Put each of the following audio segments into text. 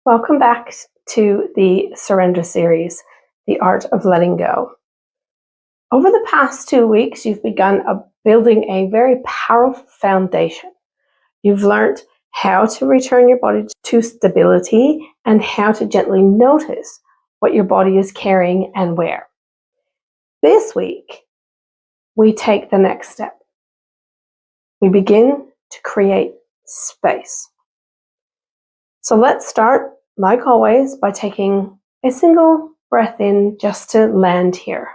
Welcome back to the Surrender series, The Art of Letting Go. Over the past 2 weeks, you've begun building a very powerful foundation. You've learned how to return your body to stability and how to gently notice what your body is carrying and where. This week, we take the next step. We begin to create space. So let's start, like always, by taking a single breath in just to land here.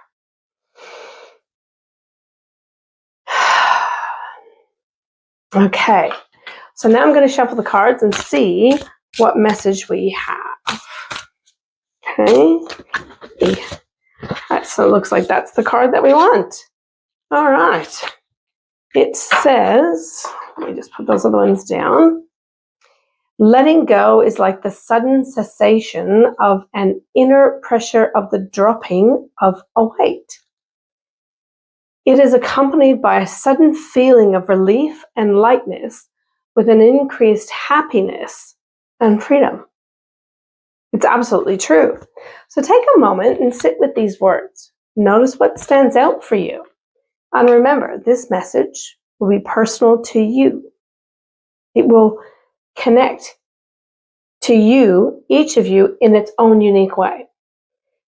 Okay, so now I'm going to shuffle the cards and see what message we have. Okay, so it looks like that's the card that we want. All right, it says, let me just put those other ones down. Letting go is like the sudden cessation of an inner pressure of the dropping of a weight. It is accompanied by a sudden feeling of relief and lightness with an increased happiness and freedom. It's absolutely true. So take a moment and sit with these words. Notice what stands out for you. And remember, this message will be personal to you. It will connect to you, each of you, in its own unique way.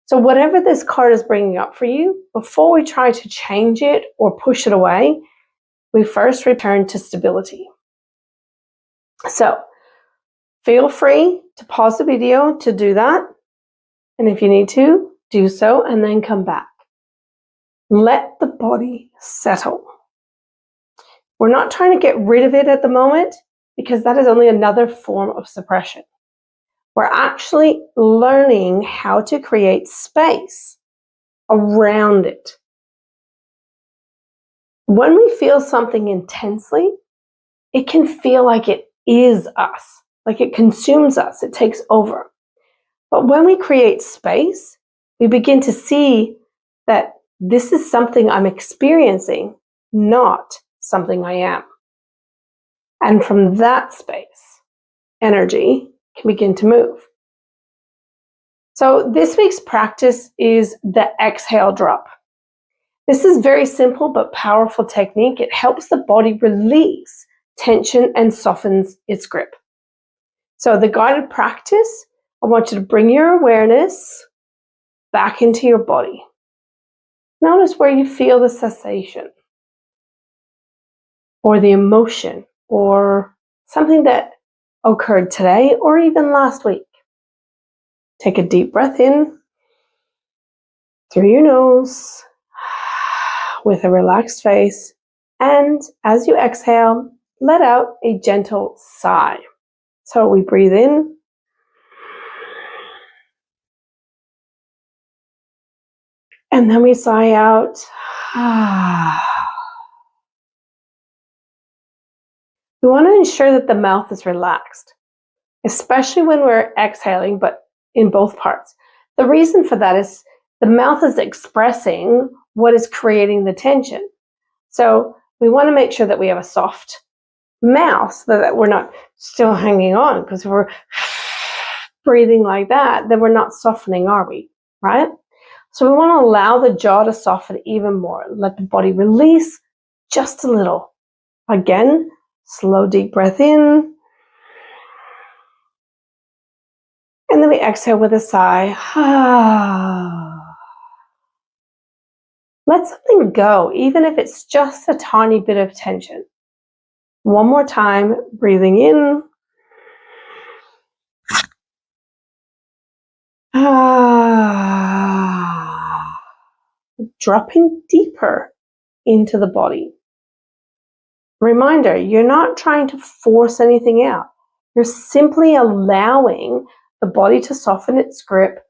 So whatever this card is bringing up for you, before we try to change it or push it away, we first return to stability. So feel free to pause the video to do that. And if you need to, do so and then come back. Let the body settle. We're not trying to get rid of it at the moment, because that is only another form of suppression. We're actually learning how to create space around it. When we feel something intensely, it can feel like it is us, like it consumes us, it takes over. But when we create space, we begin to see that this is something I'm experiencing, not something I am. And from that space, energy can begin to move. So this week's practice is the exhale drop. This is very simple but powerful technique. It helps the body release tension and softens its grip. So the guided practice, I want you to bring your awareness back into your body. Notice where you feel the cessation or the emotion or something that occurred today or even last week. Take a deep breath in through your nose with a relaxed face, and as you exhale, let out a gentle sigh. So we breathe in and then we sigh out. We want to ensure that the mouth is relaxed, especially when we're exhaling, but in both parts. The reason for that is the mouth is expressing what is creating the tension. So we want to make sure that we have a soft mouth so that we're not still hanging on, because if we're breathing like that, then we're not softening, are we? Right? So we want to allow the jaw to soften even more. Let the body release just a little. Again, slow, deep breath in. And then we exhale with a sigh. Let something go, even if it's just a tiny bit of tension. One more time, breathing in. Dropping deeper into the body. Reminder, you're not trying to force anything out. You're simply allowing the body to soften its grip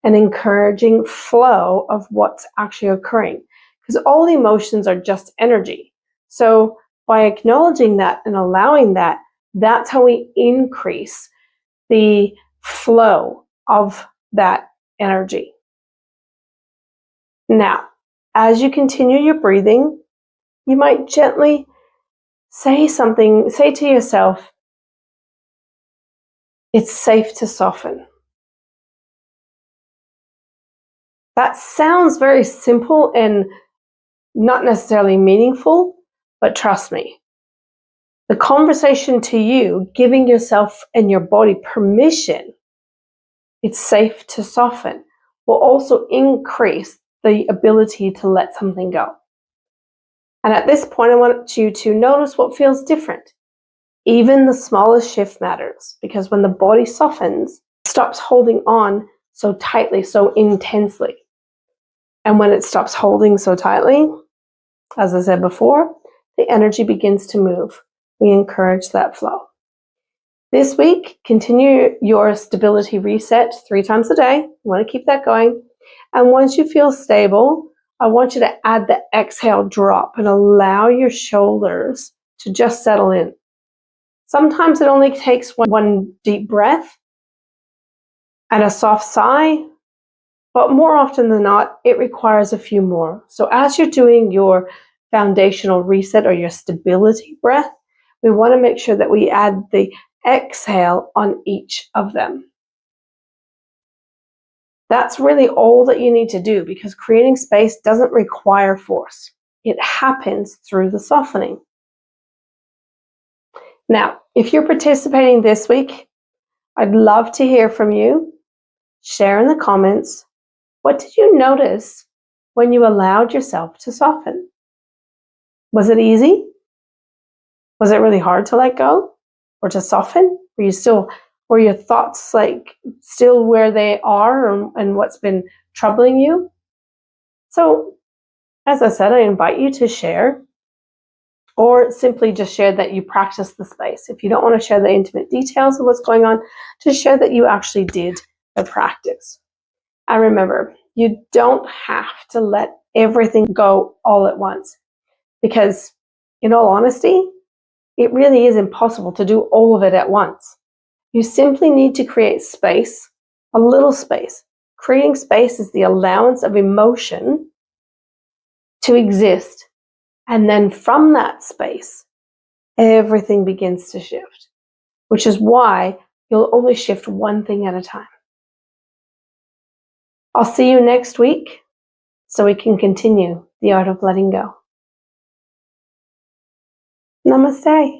and encouraging flow of what's actually occurring. Because all the emotions are just energy. So by acknowledging that and allowing that, that's how we increase the flow of that energy. Now, as you continue your breathing, you might gently say to yourself, It's safe to soften. That sounds very simple and not necessarily meaningful, but trust me, the conversation to you, giving yourself and your body permission, it's safe to soften, will also increase the ability to let something go. And at this point, I want you to notice what feels different. Even the smallest shift matters, because when the body softens, it stops holding on so tightly, so intensely. And when it stops holding so tightly, as I said before, the energy begins to move. We encourage that flow. This week, continue your stability reset 3 times a day. You want to keep that going. And once you feel stable, I want you to add the exhale drop and allow your shoulders to just settle in. Sometimes it only takes one deep breath and a soft sigh, but more often than not, it requires a few more. So as you're doing your foundational reset or your stability breath, we want to make sure that we add the exhale on each of them. That's really all that you need to do, because creating space doesn't require force. It happens through the softening. Now, if you're participating this week, I'd love to hear from you. Share in the comments. What did you notice when you allowed yourself to soften? Was it easy? Was it really hard to let go or to soften? Were your thoughts still where they are and what's been troubling you? So, as I said, I invite you to share, or simply just share that you practice the space. If you don't want to share the intimate details of what's going on, just share that you actually did the practice. And remember, you don't have to let everything go all at once, because in all honesty, it really is impossible to do all of it at once. You simply need to create space, a little space. Creating space is the allowance of emotion to exist. And then from that space, everything begins to shift, which is why you'll only shift one thing at a time. I'll see you next week so we can continue the art of letting go. Namaste.